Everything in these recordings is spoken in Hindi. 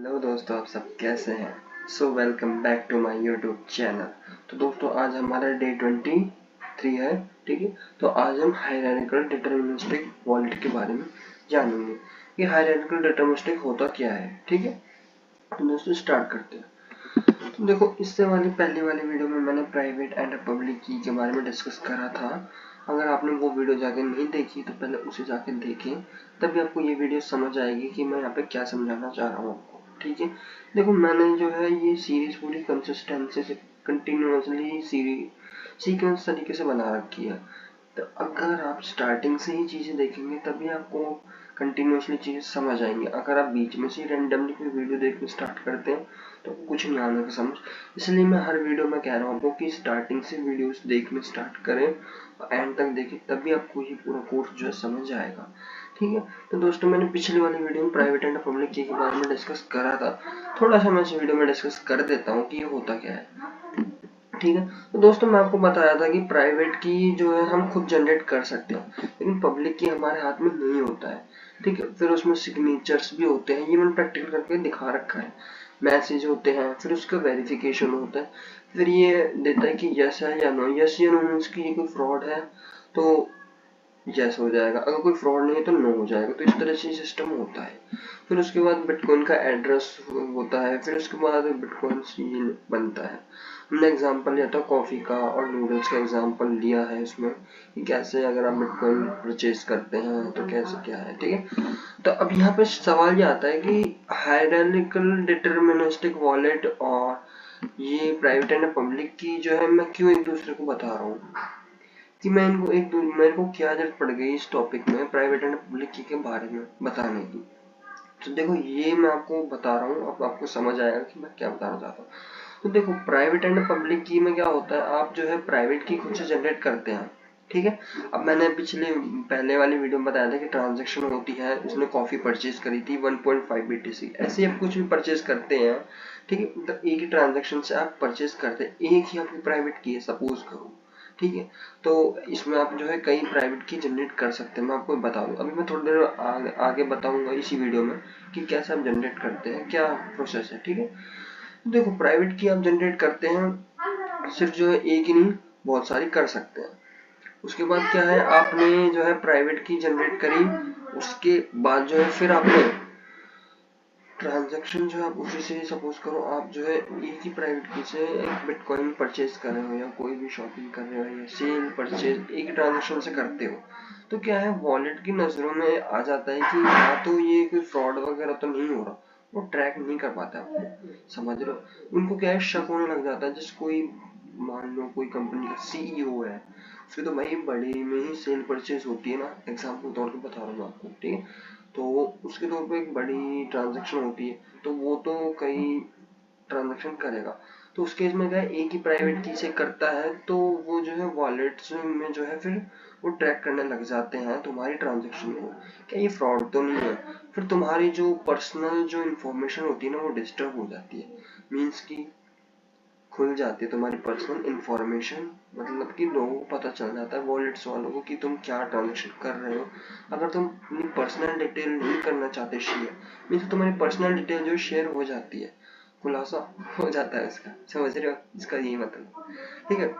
हेलो दोस्तों, आप सब कैसे हैं। So welcome back to my YouTube channel. तो दोस्तों आज हमारा डे 23 है। ठीक है, तो आज हम हायरार्किकल डिटरमिनिस्टिक वॉलेट के बारे में जानेंगे कि हायरार्किकल डिटरमिनिस्टिक होता क्या है। ठीक है, तो दोस्तों स्टार्ट करते हैं। तो देखो, इससे पहली वाली वीडियो में मैंने प्राइवेट एंड पब्लिक की के बारे में डिस्कस करा था। अगर आपने वो वीडियो जाके नहीं देखी तो पहले उसे जाके देखें, तभी आपको ये वीडियो समझ आएगी कि मैं यहाँ पे क्या समझाना चाह रहा हूँ आपको। ठीक है, देखो मैंने जो है ये सीरीज पूरी कंसिस्टेंसी से कंटिन्यूअसली सीक्वेंस तरीके से बना रखी है। तो अगर आप स्टार्टिंग से ही चीजें देखेंगे तभी आपको कंटिन्यूअसली चीजें समझ आएंगी। अगर आप बीच में से रैंडमली कोई वीडियो देखना स्टार्ट करते हैं तो कुछ नहीं आने का समझ। इसलिए मैं हर वीडियो में कह रहा हूँ आपको कि स्टार्टिंग से वीडियोस देखने स्टार्ट करें और एंड तक देखें, तभी आपको ये पूरा कोर्स जो है समझ आएगा। ठीक है, तो दोस्तों मैंने पिछली वाली वीडियो में प्राइवेट एंड पब्लिक की के बारे में डिस्कस करा था। थोड़ा सा मैं इस वीडियो में डिस्कस कर देता हूँ कि ये होता क्या है। ठीक है, तो दोस्तों मैं आपको बताया था कि प्राइवेट की जो है हम खुद जनरेट कर सकते हैं, लेकिन पब्लिक की हमारे हाथ में नहीं होता है। ठीक है, फिर उसमें सिग्नेचर्स भी होते हैं, ये मैंने प्रैक्टिकल करके दिखा रखा है। मैसेज होते हैं, फिर उसका वेरिफिकेशन होता है, फिर ये देता है कि यस है या नो। यस या नो मीन्स कि ये कोई फ्रॉड है तो यस हो जाएगा, अगर कोई फ्रॉड नहीं है तो नो हो जाएगा। तो इस तरह से सिस्टम होता है। फिर उसके बाद बिटकॉइन का एड्रेस होता है, फिर उसके बाद बिटकॉइन सील बनता है। हमने एग्जांपल लिया था कॉफी का और नूडल्स का एग्जांपल लिया है इसमें कि कैसे अगर आप बिटकॉइन परचेज करते हैं तो कैसे क्या है। ठीक है, तो अब यहाँ पे सवाल ये आता है कि हायरार्किकल डिटरमिनिस्टिक वॉलेट और ये प्राइवेट एंड पब्लिक की जो है मैं क्यों एक दूसरे को बता रहा हूँ, कि मैं इनको मेरे को क्या जरूरत पड़ गई इस टॉपिक में प्राइवेट एंड पब्लिक की के बारे में बताने की। तो देखो ये मैं आपको बता रहा हूँ, अब आपको समझ आएगा कि मैं क्या बताना चाहता हूँ। तो देखो प्राइवेट एंड पब्लिक की में क्या होता है, आप जो है प्राइवेट की खुद से जनरेट करते हैं। ठीक है, अब मैंने पहले वाली वीडियो में बताया था कि ट्रांजैक्शन होती है, उसने कॉफी परचेज करी थी 1.5 BTC। ऐसे आप कुछ भी परचेज करते हैं। ठीक है, मतलब एक ही ट्रांजैक्शन से आप परचेज करते हैं, एक ही आपकी प्राइवेट की है सपोज करो। ठीक है, तो इसमें आप जो है कई प्राइवेट की जनरेट कर सकते हैं। मैं आपको बता दूं, अभी मैं थोड़ी देर आगे बताऊंगा इसी वीडियो में कि कैसे आप जनरेट करते हैं, क्या प्रोसेस है। ठीक है, देखो प्राइवेट की आप जनरेट करते हैं, सिर्फ जो है एक ही नहीं बहुत सारी कर सकते हैं। उसके बाद क्या है, आपने जो है प्राइवेट की जनरेट करी, उसके बाद जो है फिर आपने ट्रांजैक्शन जो है आप उसी से सपोज करो आप जो है एक ही प्राइवेट की से एक बिटकॉइन परचेज कर रहे हो या कोई भी शॉपिंग कर रहे हो या सेल परचेज एक ही ट्रांजैक्शन से करते हो, तो क्या है वॉलेट की नजरों में आ जाता है कि हाँ तो ये कोई फ्रॉड वगैरह तो नहीं हो रहा। वो ट्रैक नहीं कर पाता आपको, समझ रहे हो। उनको क्या है शक होने लग जाता है। जैसे कोई मान लो कोई कंपनी का सीईओ है, उसके तो भाई बड़े में ही सेल परचेज होती है ना, एग्जाम्पल तौर पे बता रहा हूँ आपको। ठीक है, तो उसके तौर पे एक बड़ी ट्रांजैक्शन होती है, तो वो तो कई ट्रांजैक्शन करेगा। तो उस केस में क्या है एक ही प्राइवेट की से करता है, तो वो जो है वॉलेट्स में जो है फिर वो ट्रैक करने लग जाते हैं तुम्हारी ट्रांजैक्शन को, क्या ये फ्रॉड तो नहीं है। फिर तुम्हारी जो पर्सनल जो इन्फॉर्मेशन होती है ना वो डिस्टर्ब हो जाती है, मीन्स की खुल जाती है तुम्हारी पर्सनल इंफॉर्मेशन। मतलब कि लोगों को पता चल जाता है वॉलेट्स वालों को कि तुम क्या ट्रांजेक्शन कर रहे हो। अगर तुम अपनी पर्सनल डिटेल नहीं करना चाहते शेयर, मीन्स तुम्हारी पर्सनल डिटेल जो शेयर हो जाती है, खुलासा हो जाता है इसका, समझ रहे हो इसका यही मतलब। ठीक है,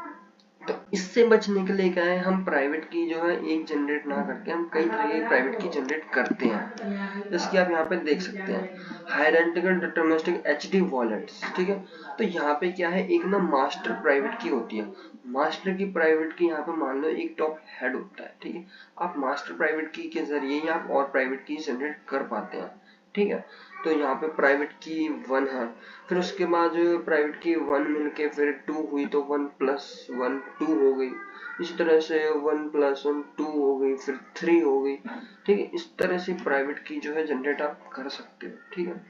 तो इससे बचने के लिए क्या है, हम प्राइवेट की जो है एक जनरेट ना करके हम कई तरह की प्राइवेट की जनरेट करते हैं, जैसे कि आप यहाँ पे देख सकते हैं हायरार्किकल डिटरमिनिस्टिक एचडी वॉलेट्स। ठीक है, तो यहाँ पे क्या है एक ना मास्टर प्राइवेट की होती है। मास्टर की प्राइवेट की यहाँ पे मान लो एक टॉप हेड होता है। ठीक है, आप मास्टर प्राइवेट की के जरिए ही आप और प्राइवेट की जनरेट कर पाते हैं। ठीक है, तो यहाँ पे प्राइवेट की 1 है, फिर उसके बाद प्राइवेट की 1 मिलके फिर 2 हुई तो 1 + 1 2 हो गई। इसी तरह से 1 + 1 2 हो गई, फिर 3 हो गई। ठीक है, इस तरह से प्राइवेट की जो है जनरेट आप कर सकते हो। ठीक है,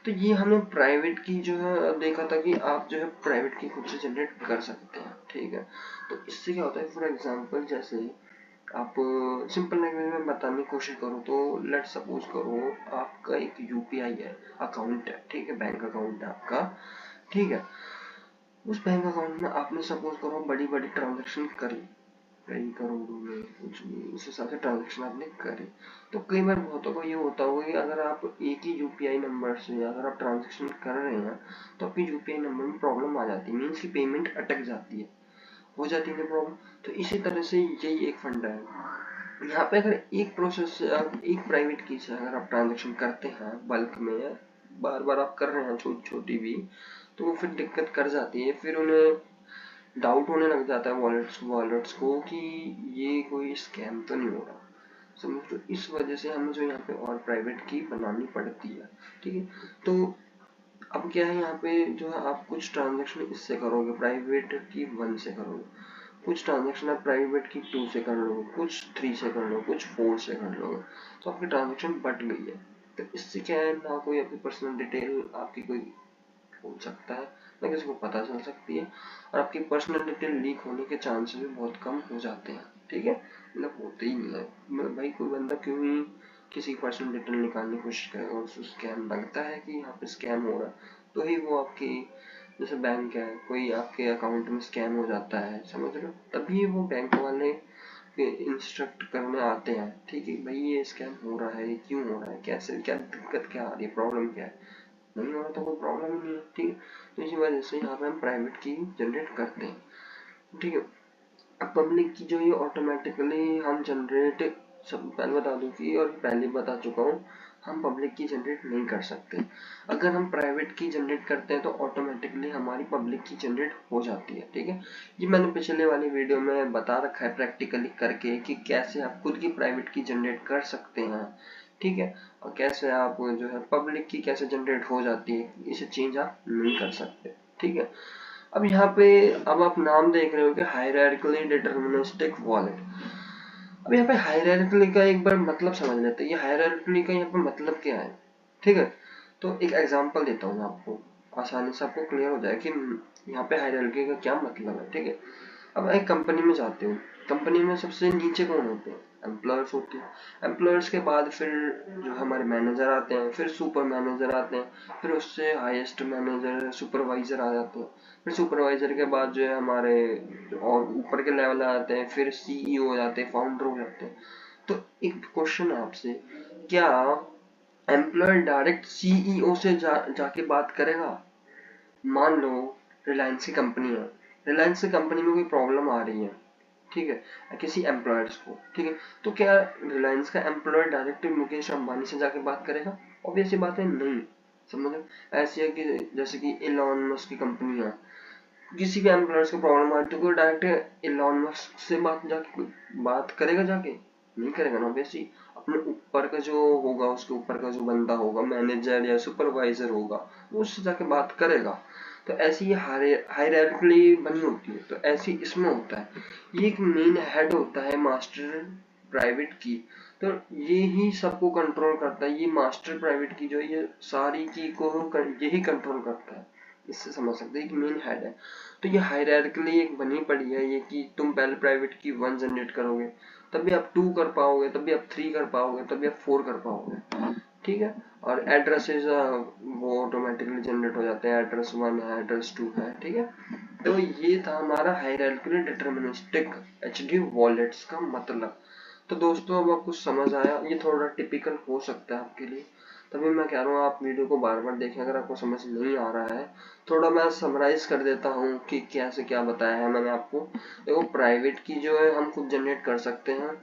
तो ये हमने प्राइवेट की जो है देखा था कि आप जो है प्राइवेट की खुद से जनरेट कर सकते हैं। ठीक है, तो इससे क्या होता है, फॉर एग्जांपल जैसे आप सिंपल लैंग्वेज में बताने की कोशिश करो तो लेट सपोज करो आपका एक यूपीआई है अकाउंट है। ठीक है, बैंक अकाउंट है आपका। ठीक है, उस बैंक अकाउंट में आपने सपोज करो बड़ी बड़ी ट्रांजैक्शन करी। कई करोड़ों में कुछ भी उस हिसाब से ट्रांजेक्शन आपने करे। तो कई बार बहुतों को ये होता होगा कि अगर आप एक ही यूपीआई नंबर से अगर आप ट्रांजेक्शन कर रहे हैं तो आपकी यूपीआई नंबर में प्रॉब्लम आ जाती है, मीन्स की पेमेंट अटक जाती है, हो जाती है प्रॉब्लम। तो इसी तरह से यही एक फंडा है यहाँ पे। अगर एक प्रोसेस से आप एक प्राइवेट की से अगर आप ट्रांजेक्शन करते हैं बल्क में या बार बार आप कर रहे हैं छोटी छोटी भी, तो वो फिर दिक्कत कर जाती है, फिर उन्हें डाउट होने लग जाता है वॉलेट्स को कि ये कोई स्कैम तो नहीं हो रहा, समझ। तो इस वजह से हमें जो यहाँ पे और प्राइवेट की बनानी पड़ती है, ठीक है। तो अब क्या है यहाँ पे जो है आप कुछ ट्रांजेक्शन इससे करोगे प्राइवेट की 1 से करोगे, कुछ ट्रांजेक्शन आप प्राइवेट की 2 से कर लोगे, कुछ 3 से कर लो, कुछ 4 से कर लोगे, तो आपकी ट्रांजेक्शन बढ़ गई है। तो इससे क्या है ना कोई आपकी पर्सनल डिटेल आपकी कोई हो सकता है ना किसी को पता चल सकती है, और आपकी पर्सनल डिटेल लीक होने के चांसेस भी बहुत कम हो जाते हैं, ठीक है। मतलब होते ही नहीं है, मतलब भाई कोई बंदा क्यों ही किसी पर्सनल डिटेल निकालने की कोशिश करेगा, और उसको स्कैम लगता है कि यहाँ पे स्कैम हो रहा है, तो ही वो आपकी जैसे बैंक है कोई आपके अकाउंट में स्कैम हो जाता है, समझ रहे हो, तभी वो बैंक वाले इंस्ट्रक्ट करने आते हैं, ठीक है भाई ये स्कैम हो रहा है, ये क्यों हो रहा है, कैसे, क्या दिक्कत क्या आ रही है, प्रॉब्लम क्या है। नहीं हो रहा तो कोई प्रॉब्लम ही नहीं है, ठीक है। तो इसी वजह से यहाँ पे हम प्राइवेट की जनरेट करते हैं, ठीक है। अब पब्लिक की जो ये ऑटोमेटिकली हम जनरेट, सब पहले बता दूं कि और पहले बता चुका हूँ, हम पब्लिक की जनरेट नहीं कर सकते। अगर हम प्राइवेट की जनरेट करते हैं तो ऑटोमेटिकली हमारी पब्लिक की जनरेट हो जाती है, ठीक है। ये मैंने पिछले वाली वीडियो में बता रखा है प्रैक्टिकली करके कि कैसे आप खुद की प्राइवेट की जनरेट कर सकते हैं, ठीक है। और कैसे आप जो है पब्लिक की कैसे जनरेट हो जाती है, इसे चेंज आप नहीं कर सकते, ठीक है। अब यहाँ पे अब आप नाम देख रहे हो कि हायरार्किकली डिटरमिनिस्टिक वॉलेट। अब यहाँ पे हायरार्किकली का एक बार मतलब समझ लेते हैं, ये हायरार्किकली का यहाँ पे मतलब क्या है, ठीक है। तो एक एग्जांपल देता हूँ आपको, आसानी से आपको क्लियर हो जाए कि यहाँ पे हायरार्की का क्या मतलब है, ठीक है। अब एक कंपनी में जाते हो, कंपनी में सबसे नीचे कौन होते हैं, एम्प्लॉयर्स होते हैं। एम्प्लॉयर्स के बाद फिर जो हमारे मैनेजर आते हैं, फिर सुपर मैनेजर आते हैं, फिर उससे हाईएस्ट मैनेजर सुपरवाइजर आ जाते हैं, फिर सुपरवाइजर के बाद जो है हमारे और ऊपर के लेवल आते हैं, फिर सीईओ हो जाते हैं, फाउंडर हो जाते हैं। तो एक क्वेश्चन है आपसे, क्या एम्प्लॉय डायरेक्ट सीईओ से जाके बात करेगा। मान लो रिलायंस की कंपनी है, रिलायंस की कंपनी में कोई प्रॉब्लम आ रही है, ठीक है, किसी एम्प्लॉयर्स को, ठीक है। तो क्या रिलायंस का एम्प्लॉय डायरेक्ट मुकेश अंबानी से जाके बात करेगा, ऑब्वियस सी बात है नहीं, समझ। ऐसी है कि जैसे कि इलॉन मस्क की कंपनी है, किसी भी एम्प्लॉयर्स को प्रॉब्लम आती है तो डायरेक्ट इलॉन मस्क से बात करेगा जाके, नहीं करेगा ना, ऑब्वियसली अपने ऊपर का जो होगा, उसके ऊपर का जो बंदा होगा, मैनेजर या सुपरवाइजर होगा, वो उससे जाके बात करेगा। तो ऐसी ये हायरार्की बनी होती है, तो ऐसी इसमें होता है, ये एक मेन हेड होता है मास्टर प्राइवेट की, तो ये ही सबको कंट्रोल करता है, ये मास्टर प्राइवेट की जो है ये सारी की को यही कंट्रोल करता है, इससे समझ सकते हैं कि मेन हेड है। तो ये हायरार्किकली एक बनी पड़ी है ये कि तुम पहले प्राइवेट की 1 जनरेट करोगे, तभी आप 2 कर पाओगे, तभी आप 3 कर पाओगे, तभी आप 4 कर पाओगे, ठीक है। और एड्रेसेस वो ऑटोमेटिकली जनरेट हो जाते हैं, एड्रेस 1 है, एड्रेस 2 है, ठीक है। तो ये था हमारा हायरार्किकली डिटरमिनिस्टिक एचडी वॉलेट्स का मतलब। तो दोस्तों अब आपको समझ आया, ये थोड़ा टिपिकल हो सकता है आपके लिए, तभी मैं कह रहा हूँ आप वीडियो को बार बार देखें। अगर आपको समझ नहीं आ रहा है, थोड़ा मैं समराइज कर देता हूँ कि कैसे क्या बताया है मैंने आपको। देखो प्राइवेट की जो है हम खुद जनरेट कर सकते हैं,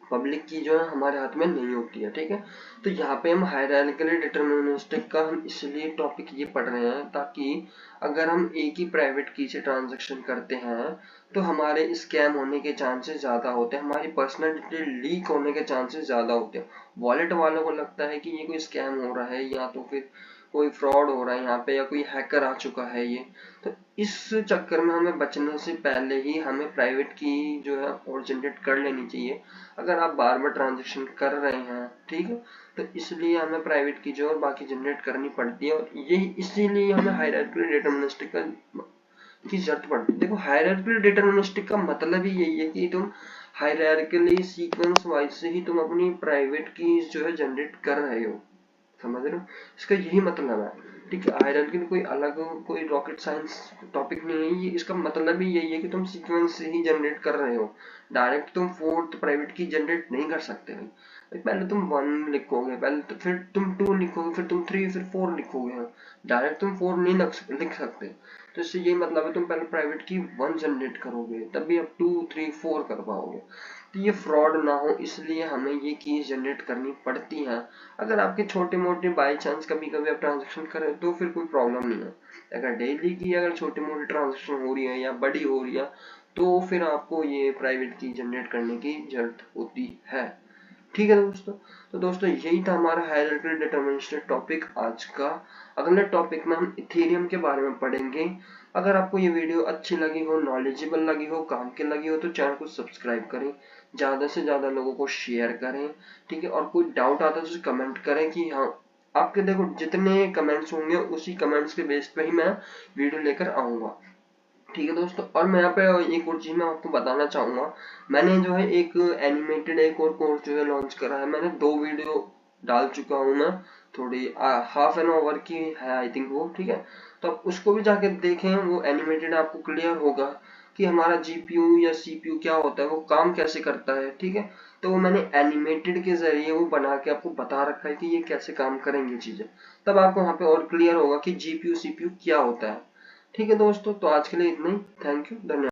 पब्लिक की जो है हमारे हाथ में नहीं होती है, ठीक है। तो यहाँ पे हम हायरार्किकली डिटरमिनिस्टिक का हम इसलिए टॉपिक ये पढ़ रहे हैं ताकि अगर हम एक ही प्राइवेट की से ट्रांजैक्शन करते हैं तो हमारे स्कैम होने के चांसेस ज्यादा होते हैं, हमारी पर्सनल डिटेल लीक होने के चांसेस ज्यादा होते हैं। वॉलेट वालों को लगता है कि ये कोई स्कैम हो रहा है या तो फिर कोई फ्रॉड हो रहा है यहाँ पे, या कोई हैकर आ चुका है ये, तो इस चक्कर में हमें बचने से पहले ही हमें प्राइवेट की जो है और जनरेट कर लेनी चाहिए। अगर आप बार बार ट्रांजेक्शन कर रहे हैं, ठीक है, तो इसलिए हमें प्राइवेट की जो है बाकी जनरेट करनी पड़ती है, और यही इसीलिए हमें हायरार्किकल डिटरमिनिस्टिक की जरूरत पड़ती है। देखो हायरार्किकल डिटरमिनिस्टिक का मतलब ही यही है कि तुम हायरार्किकली सीक्वेंस वाइज से ही तुम अपनी प्राइवेट की जो है जनरेट कर रहे हो, समझ रहे हो, इसका यही मतलब है, ठीक है। हायरार्की कोई अलग कोई रॉकेट साइंस टॉपिक नहीं है, ये इसका मतलब ही यही है कि तुम सीक्वेंस से ही जनरेट कर रहे हो, डायरेक्ट तुम फोर्थ प्राइवेट की जनरेट नहीं कर सकते भाई। पहले तुम 1 लिखोगे, पहले तो फिर तुम 2 लिखोगे, फिर तुम 3, फिर 4 लिखोगे, डायरेक्ट तुम 4 नहीं लिख सकते। तो इससे यही मतलब है तुम पहले प्राइवेट की 1 जनरेट करोगे, तभी अब 2, 3, 4 कर पाओगे। तो ये फ्रॉड ना हो इसलिए हमें ये कीज जनरेट करनी पड़ती हैं। अगर आपके छोटे मोटे बाई चांस कभी कभी आप ट्रांजेक्शन करें तो फिर कोई प्रॉब्लम नहीं है। अगर डेली की अगर छोटी मोटी ट्रांजेक्शन हो रही है या बड़ी हो रही है तो फिर आपको ये प्राइवेट की जनरेट करने की जरूरत होती है। ठीक है दोस्तों। तो दोस्तों यही था हमारा हायरार्किकल डिटरमिनिस्टिक टॉपिक आज का। अगले टॉपिक में हम इथेरियम के बारे में पढ़ेंगे। अगर आपको ये वीडियो अच्छी लगी हो, नॉलेजेबल लगी हो, काम की लगी हो तो चैनल को सब्सक्राइब करें, ज्यादा से ज्यादा लोगों को शेयर करें। ठीक है। और कोई डाउट आता है तो कमेंट करें कि हाँ, आपके देखो जितने कमेंट्स होंगे उसी कमेंट्स के बेस पे ही मैं वीडियो लेकर आऊंगा। ठीक है दोस्तों। और मैं यहाँ पे एक और चीज मैं आपको बताना चाहूंगा, मैंने जो है एक एनिमेटेड एक और कोर्स जो है लॉन्च करा है। मैंने 2 वीडियो डाल चुका हूँ मैं, थोड़ी हाफ एन आवर की है आई थिंक वो। ठीक है। तो आप उसको भी जाके देखें, वो एनिमेटेड आपको क्लियर होगा कि हमारा जीपीयू या सीपीयू क्या होता है, वो काम कैसे करता है। ठीक है। तो वो मैंने एनिमेटेड के जरिए वो बना के आपको बता रखा है कि ये कैसे काम करेंगे चीजें, तब आपको वहां पे और क्लियर होगा कि जीपीयू सीपीयू क्या होता है। ठीक है दोस्तों। तो आज के लिए इतना ही। थैंक यू, धन्यवाद।